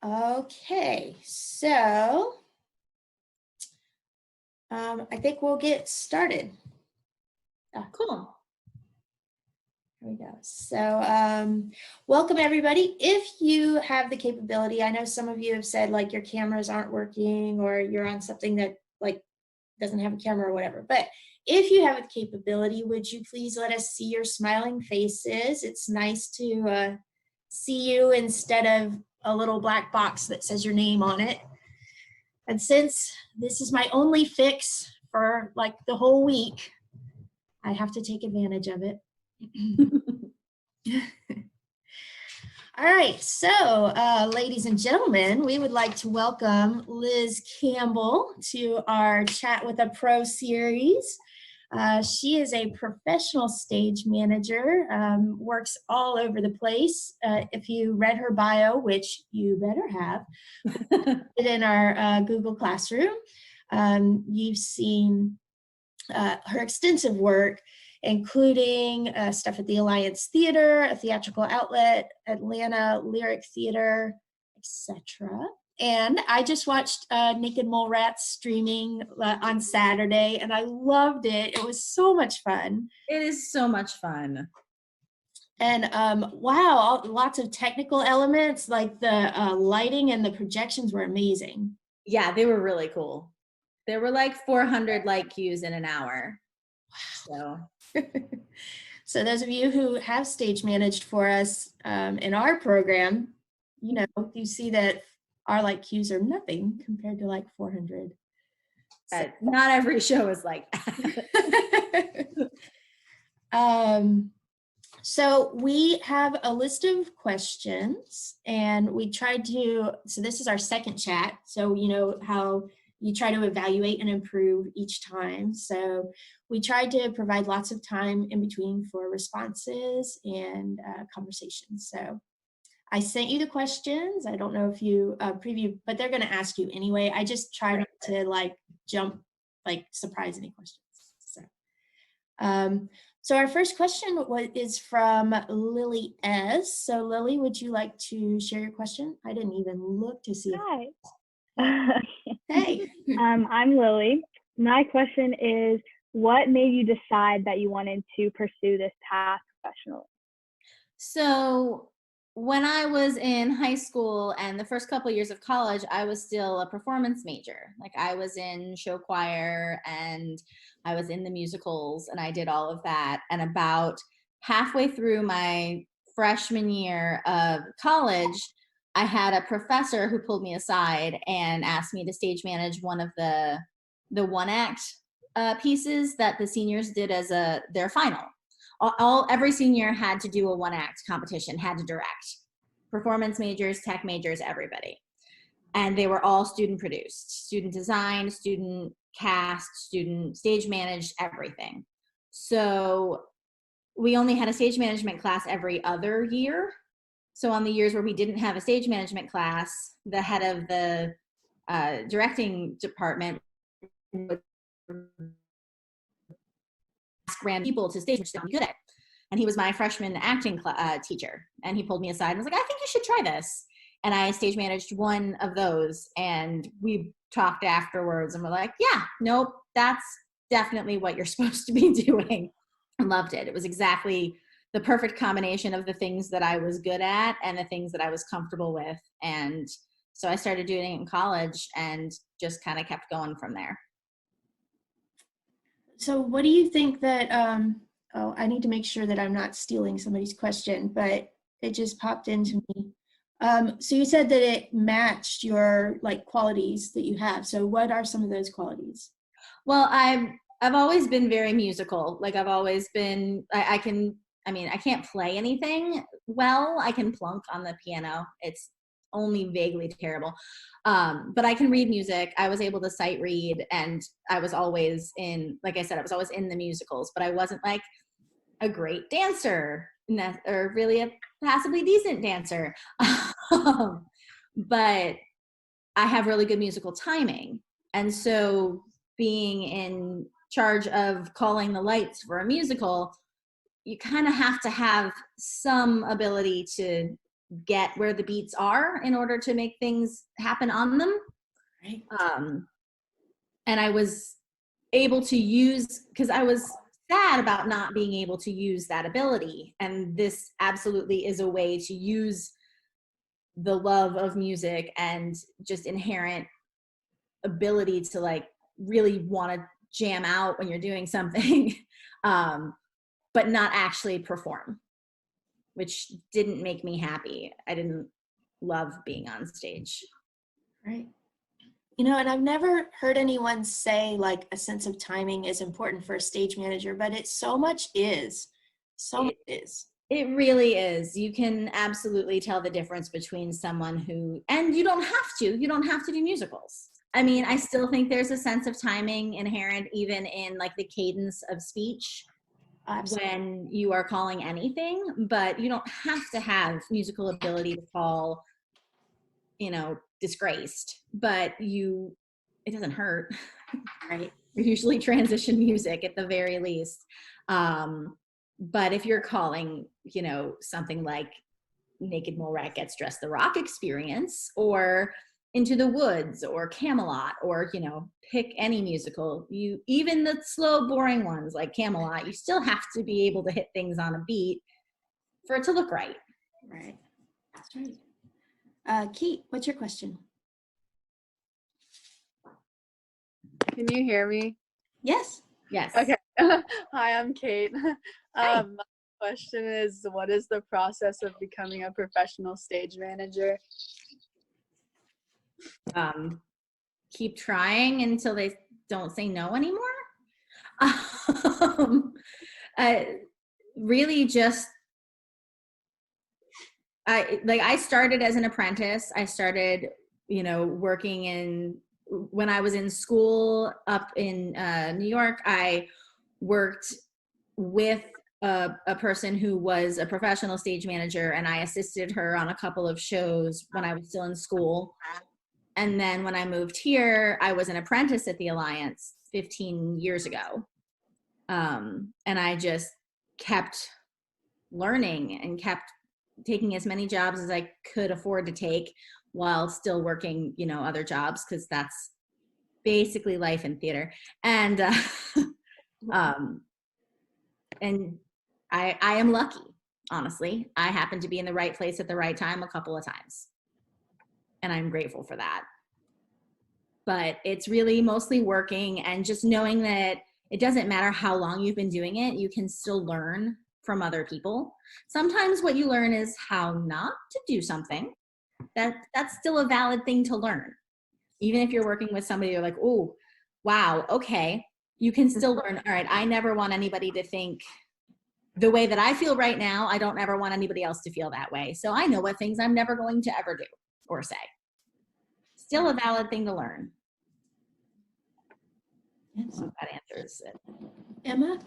Okay, so I think we'll get started. Cool. Here we go. So welcome everybody. If you have the capability, I know some of you have said like your cameras aren't working or you're on something that like doesn't have a camera or whatever, but if you have the capability, would you please let us see your smiling faces? It's nice to see you instead of a little black box that says your name on it. And since this is my only fix for like the whole week, I have to take advantage of it. All right, so ladies and gentlemen, we would like to welcome Liz Campbell to our Chat with a Pro series. She is a professional stage manager, works all over the place. If you read her bio, which you better have, in our Google Classroom, you've seen her extensive work, including stuff at the Alliance Theater, a theatrical outlet, Atlanta Lyric Theater, etc. And I just watched Naked Mole Rats streaming on Saturday, and I loved it. It was so much fun. It is so much fun. And wow, lots of technical elements, like the lighting and the projections were amazing. Yeah, they were really cool. There were like 400 light cues in an hour. Wow. So those of you who have stage managed for us in our program, you know, you see that our light cues are nothing compared to like 400. Not every show is like that. So we have a list of questions and we tried to, so this is our second chat. So you know how you try to evaluate and improve each time. So we tried to provide lots of time in between for responses and conversations. So I sent you the questions. I don't know if you previewed, but they're going to ask you anyway. I just try not to like jump, like surprise any questions. So our first question is from Lily S. So Lily, would you like to share your question? I didn't even look to see. Hi. Hey. I'm Lily. My question is, what made you decide that you wanted to pursue this path professionally? So when I was in high school and the first couple of years of college, I was still a performance major. Like I was in show choir and I was in the musicals and I did all of that. And about halfway through my freshman year of college, I had a professor who pulled me aside and asked me to stage manage one of the one act pieces that the seniors did as their final. Every senior had to do a one act competition, had to direct. Performance majors, tech majors, everybody. And they were all student produced, student designed, student cast, student stage managed, everything. So we only had a stage management class every other year. So on the years where we didn't have a stage management class, the head of the directing department would ask random people to stage, which they're good at. And he was my freshman acting teacher. And he pulled me aside and was like, I think you should try this. And I stage managed one of those. And we talked afterwards and we're like, yeah, nope, that's definitely what you're supposed to be doing. I loved it. It was exactly the perfect combination of the things that I was good at and the things that I was comfortable with. And so I started doing it in college and just kind of kept going from there. So what do you think that, oh, I need to make sure that I'm not stealing somebody's question, but it just popped into me. So you said that it matched your like qualities that you have. So what are some of those qualities? Well, I've always been very musical. Like I've always been, I can't play anything well. I can plunk on the piano. It's only vaguely terrible. But I can read music. I was able to sight read and I was always in, like I said, I was always in the musicals, but I wasn't like a great dancer or really a passably decent dancer. But I have really good musical timing. And so being in charge of calling the lights for a musical, you kind of have to have some ability to get where the beats are in order to make things happen on them. Right. And I was able to use, because I was sad about not being able to use that ability. And this absolutely is a way to use the love of music and just inherent ability to like really want to jam out when you're doing something, but not actually perform, which didn't make me happy. I didn't love being on stage. Right. You know, and I've never heard anyone say like a sense of timing is important for a stage manager, but it so much is. So much is. It really is. You can absolutely tell the difference between someone who, and you don't have to do musicals. I mean, I still think there's a sense of timing inherent even in like the cadence of speech. Absolutely. When you are calling anything, but you don't have to have musical ability to call, you know, disgraced, but it doesn't hurt. Right. Usually transition music at the very least. But if you're calling, you know, something like Naked Mole Rat Gets Dressed, the Rock Experience, or Into the Woods, or Camelot, or, you know, pick any musical, even the slow, boring ones like Camelot, you still have to be able to hit things on a beat for it to look right. Right. That's right. Kate, what's your question? Can you hear me? Yes. Yes. Okay. Hi, I'm Kate. Hi. My question is, what is the process of becoming a professional stage manager? Keep trying until they don't say no anymore. Really just, I started as an apprentice. I started, you know, working when I was in school up in New York. I worked with a person who was a professional stage manager, and I assisted her on a couple of shows when I was still in school. And then when I moved here, I was an apprentice at the Alliance 15 years ago. And I just kept learning and kept taking as many jobs as I could afford to take while still working, you know, other jobs, because that's basically life in theater. And and I am lucky, honestly. I happened to be in the right place at the right time a couple of times, and I'm grateful for that. But it's really mostly working and just knowing that it doesn't matter how long you've been doing it, you can still learn from other people. Sometimes what you learn is how not to do something. That's still a valid thing to learn. Even if you're working with somebody, you're like, oh, wow, okay. You can still learn, all right, I never want anybody to think the way that I feel right now. I don't ever want anybody else to feel that way. So I know what things I'm never going to ever do or say. Still a valid thing to learn. Yes. So that answers it. Emma?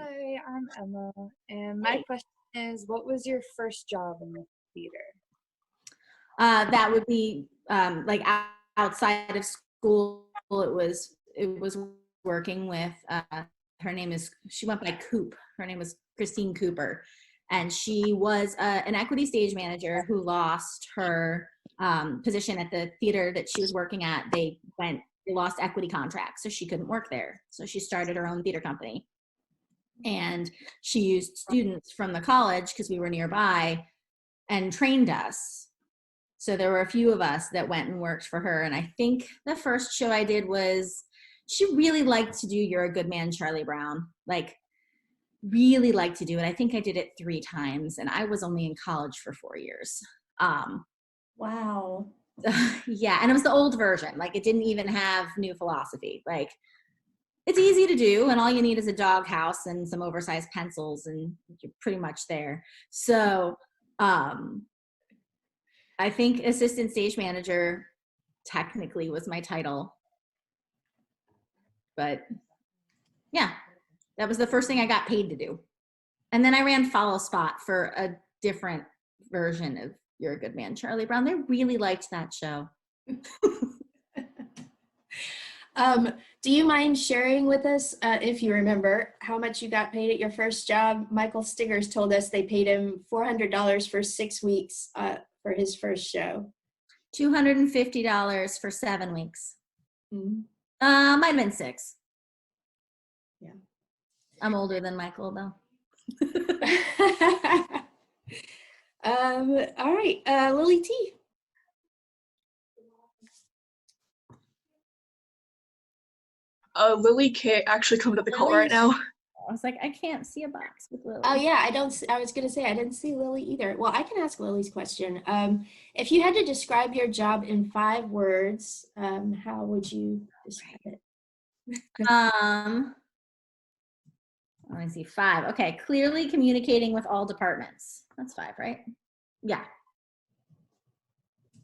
Hi, I'm Emma, and my question is, what was your first job in the theater? That would be like outside of school. It was working with she went by Coop. Her name was Christine Cooper, and she was an equity stage manager who lost her position at the theater that she was working at. They lost equity contracts, so she couldn't work there. So she started her own theater company, and she used students from the college because we were nearby and trained us. So there were a few of us that went and worked for her. And I think the first show I did was, she really liked to do You're a Good Man, Charlie Brown. Like, really liked to do it. I think I did it 3 times, and I was only in college for 4 years. Wow. Yeah, and it was the old version. Like, it didn't even have new philosophy. Like, it's easy to do, and all you need is a doghouse and some oversized pencils, and you're pretty much there. So, I think assistant stage manager technically was my title. But yeah, that was the first thing I got paid to do. And then I ran Follow Spot for a different version of You're a Good Man, Charlie Brown. They really liked that show. Do you mind sharing with us, if you remember, how much you got paid at your first job? Michael Stiggers told us they paid him $400 for 6 weeks for his first show. $250 for 7 weeks. Mhm. Might have been 6. Yeah. I'm older than Michael though. All right, Lily T. Lily can't actually come to the call right Lily's- now. I was like, I can't see a box with Lily. Oh yeah, I was gonna say I didn't see Lily either. Well, I can ask Lily's question. If you had to describe your job in 5 words, how would you describe it? Let me see, 5. Okay, clearly communicating with all departments. That's 5, right? Yeah.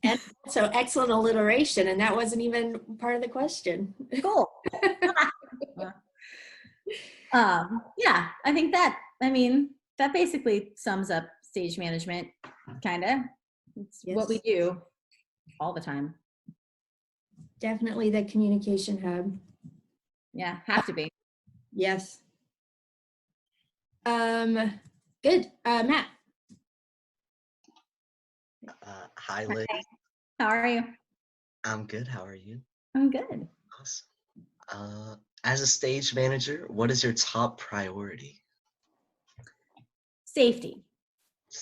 And so excellent alliteration, and that wasn't even part of the question. Cool. Yeah, I think that basically sums up stage management, kind of. It's what we Yes. do all the time. Definitely the communication hub. Yeah, have to be. Yes. Good. Matt. Hi, Liz. How are you? I'm good. How are you? I'm good. Awesome. As a stage manager, what is your top priority? Safety.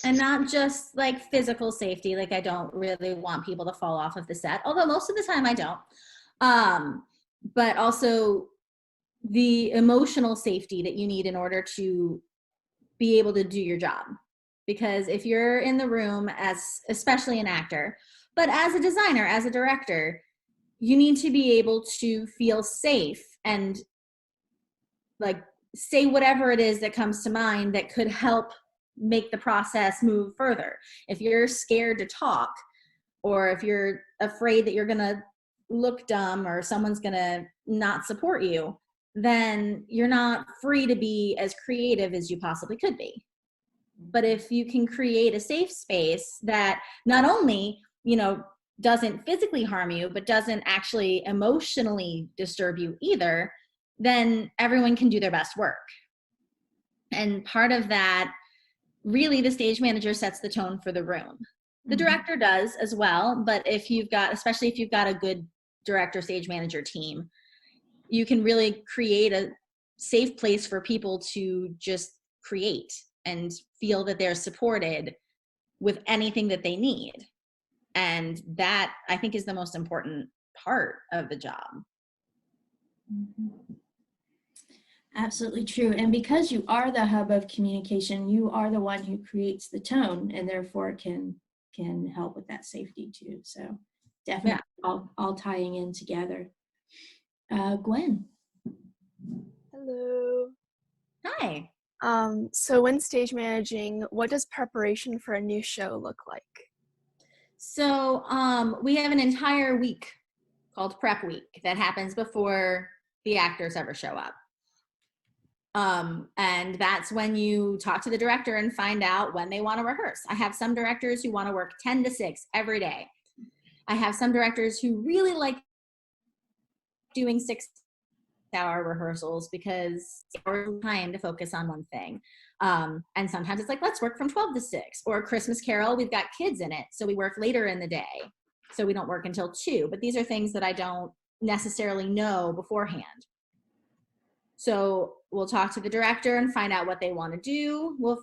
And not just like physical safety, like I don't really want people to fall off of the set, although most of the time I don't. But also the emotional safety that you need in order to be able to do your job. Because if you're in the room as, especially an actor, but as a designer, as a director, you need to be able to feel safe and like say whatever it is that comes to mind that could help make the process move further. If you're scared to talk, or if you're afraid that you're gonna look dumb or someone's gonna not support you, then you're not free to be as creative as you possibly could be. But if you can create a safe space that not only, doesn't physically harm you, but doesn't actually emotionally disturb you either, then everyone can do their best work. And part of that, really the stage manager sets the tone for the room. The director does as well, but especially if you've got a good director, stage manager team, you can really create a safe place for people to just create and feel that they're supported with anything that they need. And that, I think, is the most important part of the job. Absolutely true. And because you are the hub of communication, you are the one who creates the tone and therefore can help with that safety too. So definitely all tying in together. Gwen. Hello. Hi. So when stage managing, what does preparation for a new show look like? So we have an entire week called Prep Week that happens before the actors ever show up. And that's when you talk to the director and find out when they want to rehearse. I have some directors who want to work 10 to 6 every day. I have some directors who really like doing 6-hour rehearsals because there's time to focus on one thing. And sometimes it's like, let's work from 12 to 6. Or Christmas Carol, we've got kids in it, so we work later in the day. So we don't work until 2. But these are things that I don't necessarily know beforehand. So we'll talk to the director and find out what they want to do. We'll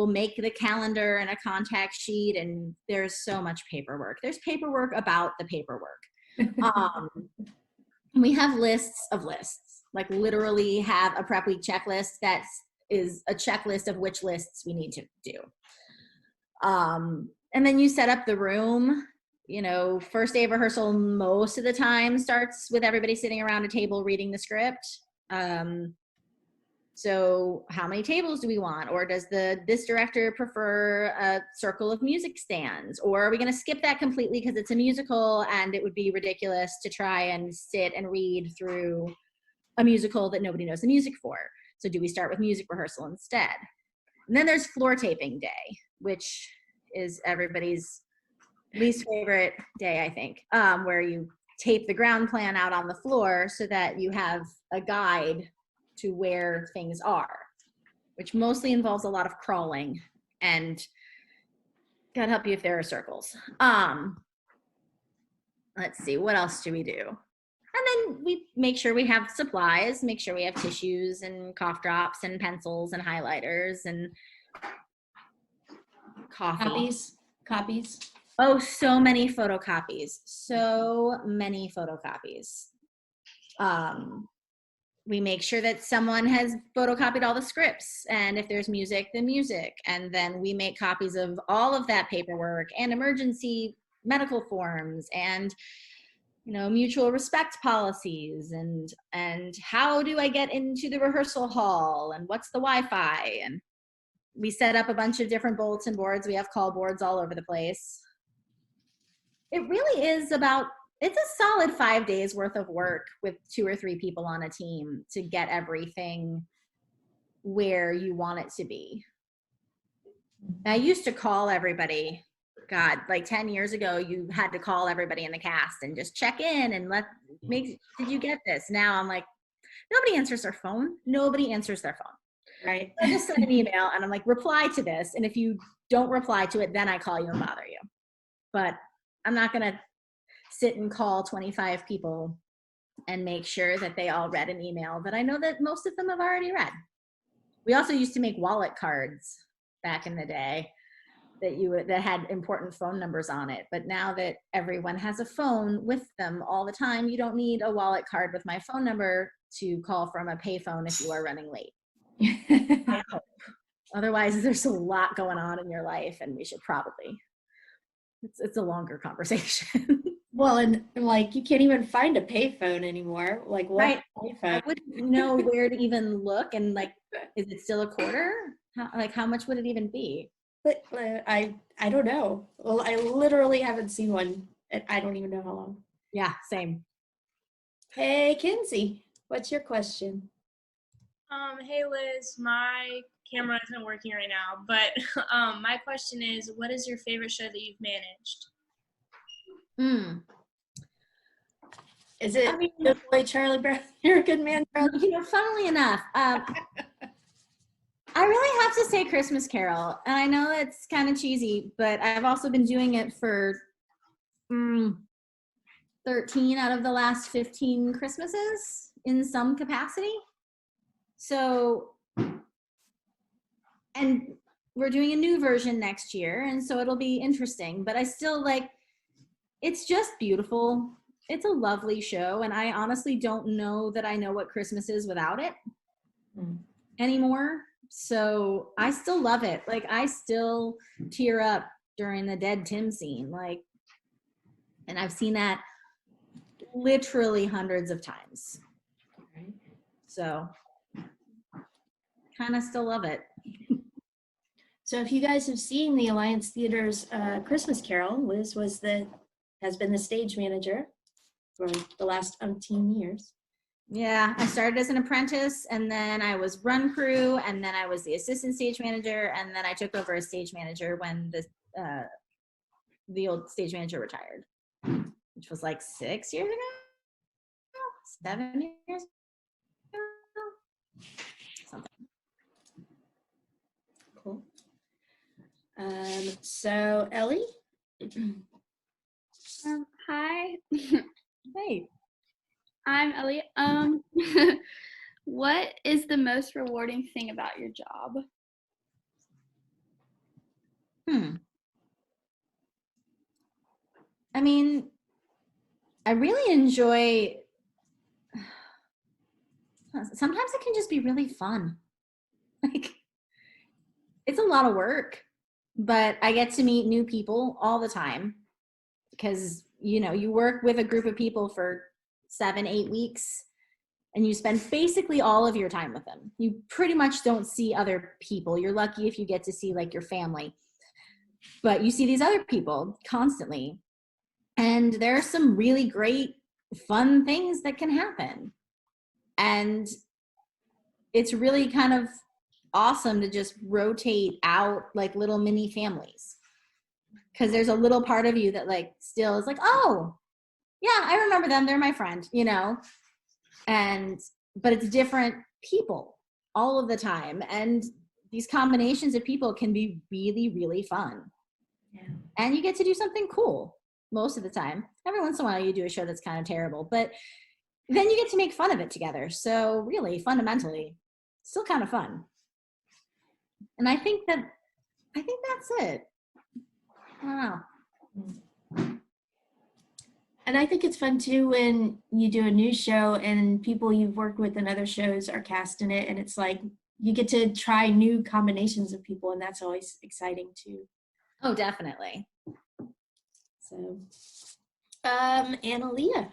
make the calendar and a contact sheet, and there's so much paperwork. There's paperwork about the paperwork. We have lists of lists, like literally have a prep week checklist that is a checklist of which lists we need to do. And then you set up the room. First day of rehearsal most of the time starts with everybody sitting around a table reading the script. So how many tables do we want? Or does this director prefer a circle of music stands? Or are we going to skip that completely because it's a musical and it would be ridiculous to try and sit and read through a musical that nobody knows the music for? So do we start with music rehearsal instead? And then there's floor taping day, which is everybody's least favorite day, I think, where you tape the ground plan out on the floor so that you have a guide to where things are, which mostly involves a lot of crawling, and God help you if there are circles. Let's see, what else do we do? And then we make sure we have supplies, make sure we have tissues and cough drops and pencils and highlighters and coffee. Copies. Oh, so many photocopies. So many photocopies. We make sure that someone has photocopied all the scripts, and if there's music, the music. And then we make copies of all of that paperwork and emergency medical forms and, you know, mutual respect policies and how do I get into the rehearsal hall and what's the Wi-Fi. And we set up a bunch of different bulletin boards. We have call boards all over the place. It really is it's a solid 5 days worth of work with 2 or 3 people on a team to get everything where you want it to be. I used to call everybody. God, like 10 years ago, you had to call everybody in the cast and just check in and did you get this? Now I'm like, nobody answers their phone. Nobody answers their phone. Right. I just send an email and I'm like, reply to this. And if you don't reply to it, then I call you and bother you. But I'm not going to sit and call 25 people and make sure that they all read an email that I know that most of them have already read. We also used to make wallet cards back in the day that had important phone numbers on it. But now that everyone has a phone with them all the time, you don't need a wallet card with my phone number to call from a payphone if you are running late. I hope. Otherwise, there's a lot going on in your life, and we should probably. It's a longer conversation. Well, and like you can't even find a payphone anymore. Like what? Right. Payphone? I wouldn't know where to even look, and like, is it still a quarter? How much would it even be? But I don't know. Well, I literally haven't seen one. I don't even know how long. Yeah, same. Hey, Kinsey, what's your question? Hey Liz, my camera isn't working right now, but my question is, what is your favorite show that you've managed? Is it Good Boy Charlie Brown? You're a good man, Charlie. You know, funnily enough, I really have to say Christmas Carol. And I know that's kind of cheesy, but I've also been doing it for 13 out of the last 15 Christmases in some capacity. So, and we're doing a new version next year, and so it'll be interesting, but I still it's just beautiful. It's a lovely show, and I honestly don't know that I know what Christmas is without it anymore. So I still love it. Like, I still tear up during the Dead Tim scene. Like, and I've seen that literally hundreds of times. So kind of still love it. So if you guys have seen the Alliance Theater's Christmas Carol, Liz has been the stage manager for the last umpteen years. Yeah, I started as an apprentice, and then I was run crew, and then I was the assistant stage manager, and then I took over as stage manager when the old stage manager retired, which was like 6 years ago, 7 years ago, something. Cool. So Ellie. Hi. Hey. I'm Ellie. What is the most rewarding thing about your job? I mean, I really enjoy, sometimes it can just be really fun. Like, it's a lot of work, but I get to meet new people all the time because, you know, you work with a group of people for 7-8 weeks and you spend basically all of your time with them. You pretty much don't see other people. You're lucky if you get to see like your family, but you see these other people constantly. And there are some really great fun things that can happen. And it's really kind of awesome to just rotate out like little mini families. Because there's a little part of you that like still is like, oh, yeah, I remember them. They're my friend, you know, but it's different people all of the time. And these combinations of people can be really, really fun. Yeah. And you get to do something cool most of the time. Every once in a while you do a show that's kind of terrible, but then you get to make fun of it together. So really, fundamentally, still kind of fun. And I think that's it. I don't know. And I think it's fun too when you do a new show and people you've worked with in other shows are cast in it, and it's like you get to try new combinations of people, and that's always exciting too. Oh, definitely. So, Analia.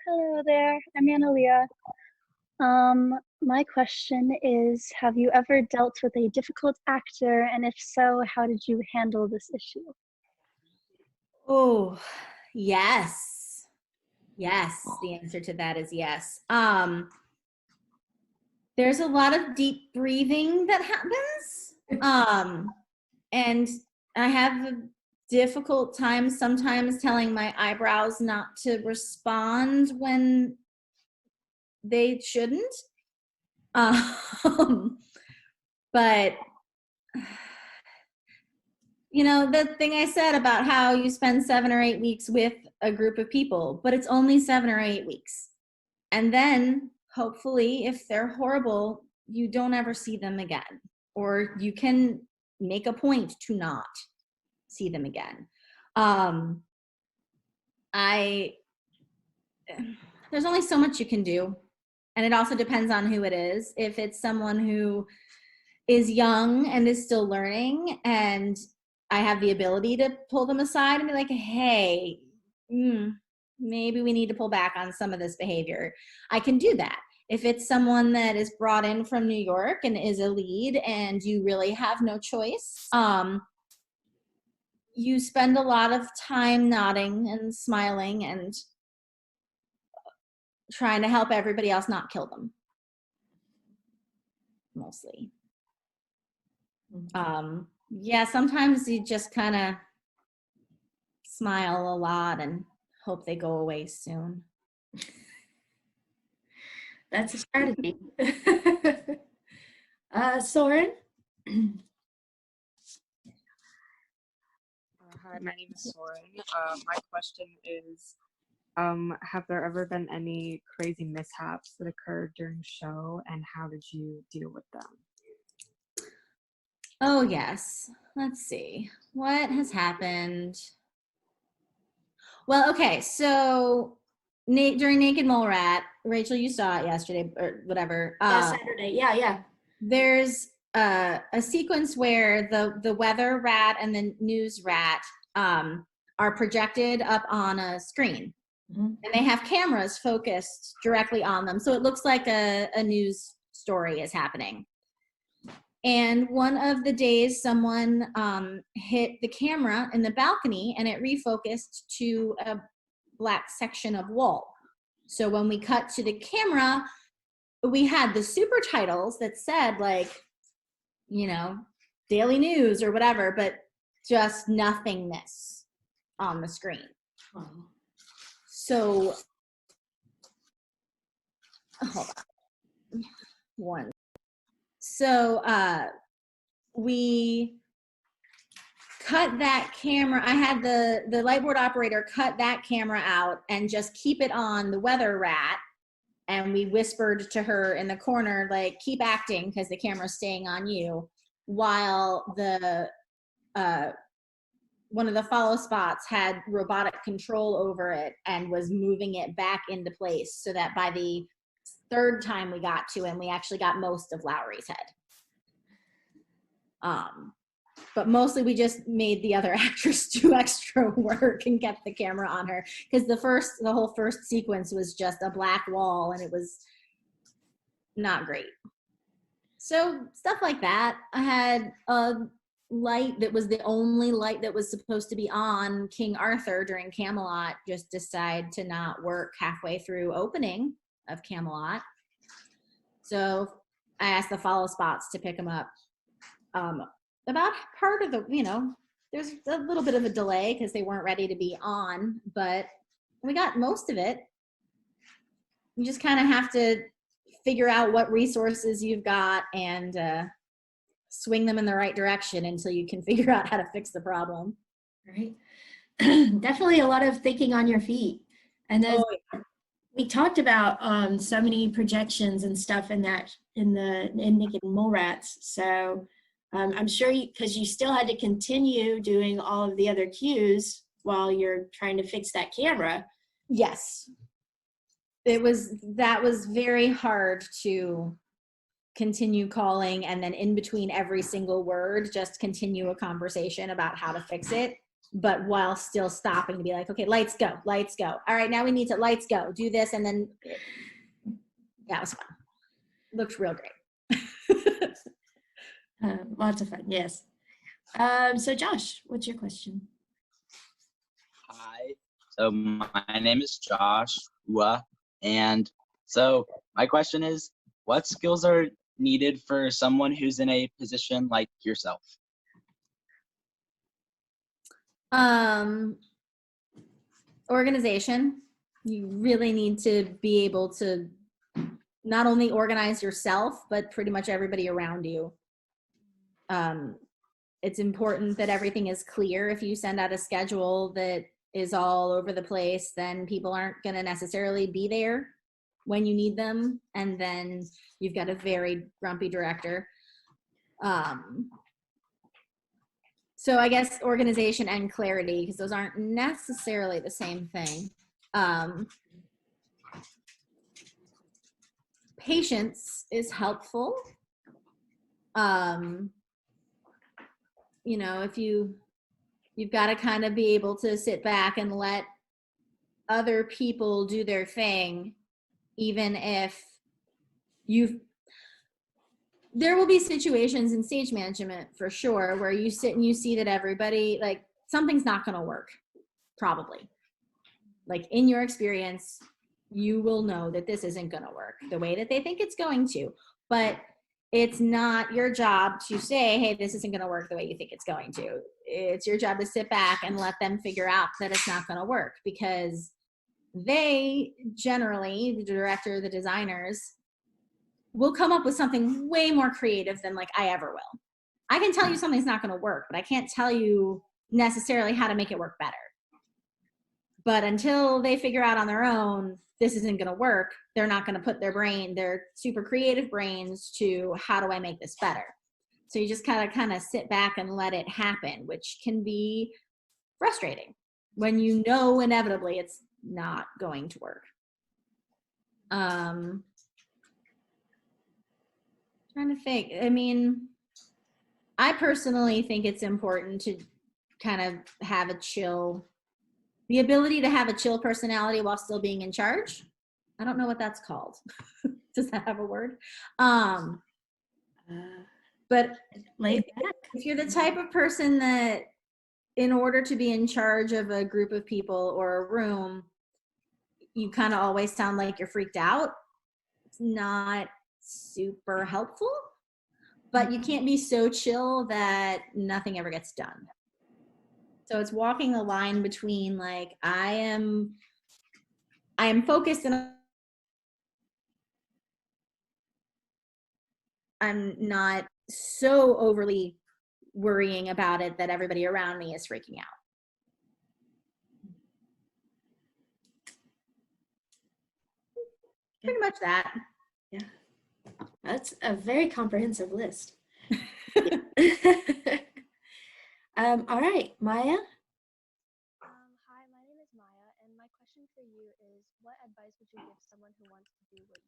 Hello there, I'm Analia. My question is, have you ever dealt with a difficult actor, and if so, how did you handle this issue? Oh, yes. Yes, the answer to that is yes. There's a lot of deep breathing that happens. And I have a difficult time sometimes telling my eyebrows not to respond when they shouldn't. But you know, the thing I said about how you spend 7 or 8 weeks with a group of people, but it's only 7 or 8 weeks. And then hopefully if they're horrible, you don't ever see them again, or you can make a point to not see them again. There's only so much you can do. And it also depends on who it is. If it's someone who is young and is still learning, and I have the ability to pull them aside and be like, hey, maybe we need to pull back on some of this behavior, I can do that. If it's someone that is brought in from New York and is a lead and you really have no choice, you spend a lot of time nodding and smiling and trying to help everybody else not kill them, mostly. Yeah, sometimes you just kind of smile a lot and hope they go away soon. That's a strategy. Soren? Hi, my name is Soren. My question is, have there ever been any crazy mishaps that occurred during show, and how did you deal with them? Oh, yes. Let's see. What has happened? Well, okay, so during Naked Mole Rat, Rachel, you saw it yesterday or whatever. Saturday. Yeah. There's a sequence where the weather rat and the news rat are projected up on a screen. And they have cameras focused directly on them. So it looks like a news story is happening. And one of the days someone hit the camera in the balcony and it refocused to a black section of wall. So when we cut to the camera, we had the super titles that said like, you know, Daily News or whatever, but just nothingness on the screen. So, hold on. One. So we cut that camera. I had the lightboard operator cut that camera out and just keep it on the weather rat. And we whispered to her in the corner, like, keep acting because the camera's staying on you, while the one of the follow spots had robotic control over it and was moving it back into place so that by the third time we got to him, we actually got most of Lowry's head. But mostly we just made the other actress do extra work and kept the camera on her, because the whole first sequence was just a black wall and it was not great. So stuff like that. I had a light that was the only light that was supposed to be on King Arthur during Camelot just decide to not work halfway through opening of Camelot. So I asked the follow spots to pick them up. About part of the, there's a little bit of a delay because they weren't ready to be on, but we got most of it. You just kind of have to figure out what resources you've got and swing them in the right direction until you can figure out how to fix the problem. Right. Definitely a lot of thinking on your feet. And then we talked about so many projections and stuff in Naked Mole Rats. So I'm sure because you still had to continue doing all of the other cues while you're trying to fix that camera. Yes. That was very hard to continue calling and then in between every single word, just continue a conversation about how to fix it, but while still stopping to be like, okay, lights go. All right, now we need to lights go, do this. And then that was fun. Looked real great. Lots of fun, yes. So Josh, what's your question? Hi, so my name is Joshua, and so my question is, what skills are needed for someone who's in a position like yourself? Organization. You really need to be able to not only organize yourself, but pretty much everybody around you. It's important that everything is clear. If you send out a schedule that is all over the place, then people aren't going to necessarily be there when you need them. And then you've got a very grumpy director. So I guess organization and clarity, because those aren't necessarily the same thing. Patience is helpful. You know, if you've got to kind of be able to sit back and let other people do their thing, even if there will be situations in stage management for sure where you sit and you see that everybody, like, something's not going to work, probably. Like, in your experience, you will know that this isn't going to work the way that they think it's going to. But it's not your job to say, hey, this isn't going to work the way you think it's going to. It's your job to sit back and let them figure out that it's not going to work, because they generally, the director, the designers, will come up with something way more creative than like I ever will. I can tell you something's not going to work, but I can't tell you necessarily how to make it work better. But until they figure out on their own, this isn't going to work, they're not going to put their super creative brains to how do I make this better? So you just kind of sit back and let it happen, which can be frustrating when you know inevitably it's not going to work. Trying to think. I mean, I personally think it's important to kind of have the ability to have a chill personality while still being in charge. I don't know what that's called. Does that have a word? But if you're the type of person that, in order to be in charge of a group of people or a room, you kind of always sound like you're freaked out, it's not super helpful. But you can't be so chill that nothing ever gets done. So it's walking a line between, like, I am focused and I'm not so overly worrying about it that everybody around me is freaking out. Pretty much that. Yeah. That's a very comprehensive list. All right, Maya. Hi, my name is Maya, and my question for you is, what advice would you give someone who wants to do what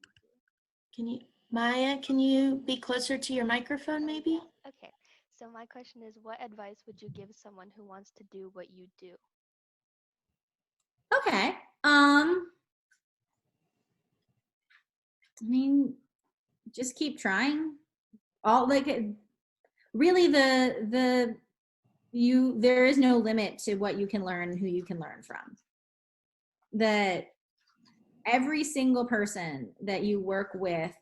you do? Maya, can you be closer to your microphone, maybe? Okay, so my question is, what advice would you give someone who wants to do what you do? Okay. I mean, just keep trying. Really, there is no limit to what you can learn, who you can learn from. That every single person that you work with,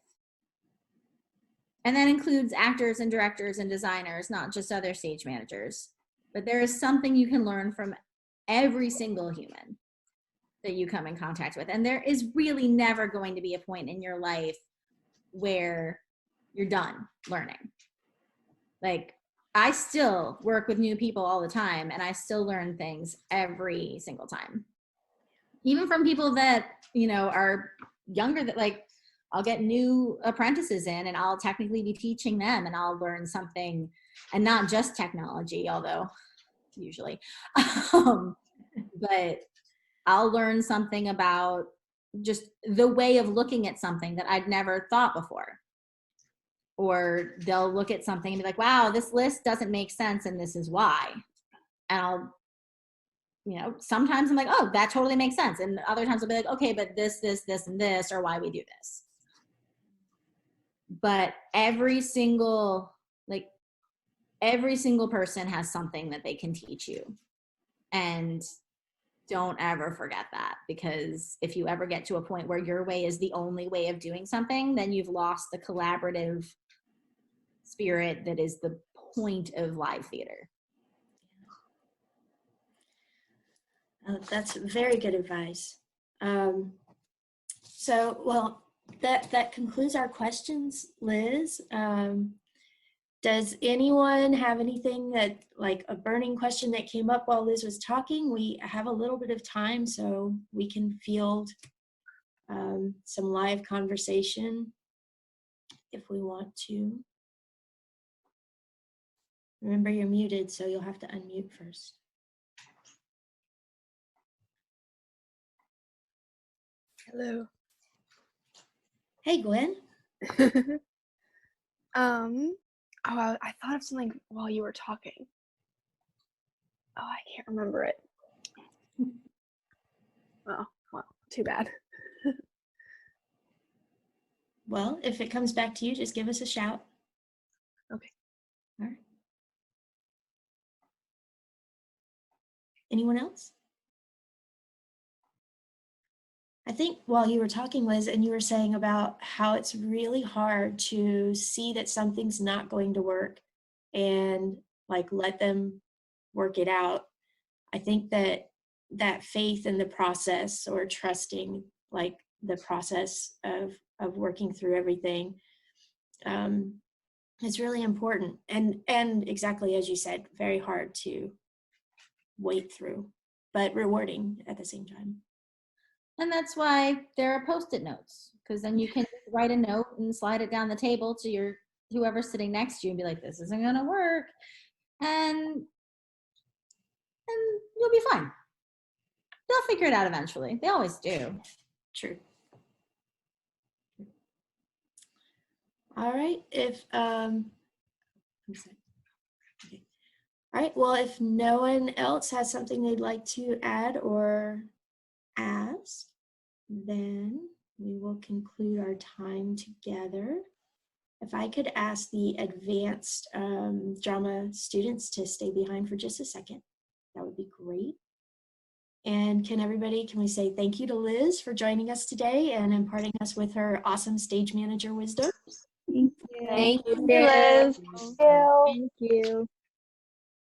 and that includes actors and directors and designers, not just other stage managers, but there is something you can learn from every single human that you come in contact with. And there is really never going to be a point in your life where you're done learning. Like, I still work with new people all the time, and I still learn things every single time. Even from people that, you know, are younger, that like, I'll get new apprentices in and I'll technically be teaching them, and I'll learn something, and not just technology, although usually, but I'll learn something about just the way of looking at something that I'd never thought before. Or they'll look at something and be like, wow, this list doesn't make sense and this is why. And I'll, you know, sometimes I'm like, oh, that totally makes sense. And other times I'll be like, okay, but this, and this are why we do this. But every single person has something that they can teach you. And don't ever forget that, because if you ever get to a point where your way is the only way of doing something, then you've lost the collaborative spirit that is the point of live theater. That's very good advice. So, well, that concludes our questions, Liz. Does anyone have anything that, like a burning question that came up while Liz was talking? We have a little bit of time, so we can field some live conversation if we want to. Remember, you're muted, so you'll have to unmute first. Hello. Hey, Gwen. Oh, I thought of something while you were talking. Oh, I can't remember it. Oh, well, too bad. Well, if it comes back to you, just give us a shout. Okay. All right. Anyone else? I think while you were talking, Liz, and you were saying about how it's really hard to see that something's not going to work and like let them work it out. I think that faith in the process, or trusting like the process of working through everything, is really important, and exactly as you said, very hard to wait through, but rewarding at the same time. And that's why there are Post-it notes, because then you can write a note and slide it down the table to your whoever's sitting next to you and be like, this isn't gonna work, and you'll be fine. They'll figure it out eventually. They always do. True. All right. If I'm sorry. Okay. All right. Well, if no one else has something they'd like to add or ask, then we will conclude our time together. If I could ask the advanced drama students to stay behind for just a second, that would be great. And can we say thank you to Liz for joining us today and imparting us with her awesome stage manager wisdom. Thank you. Thank you, Liz. Thank you.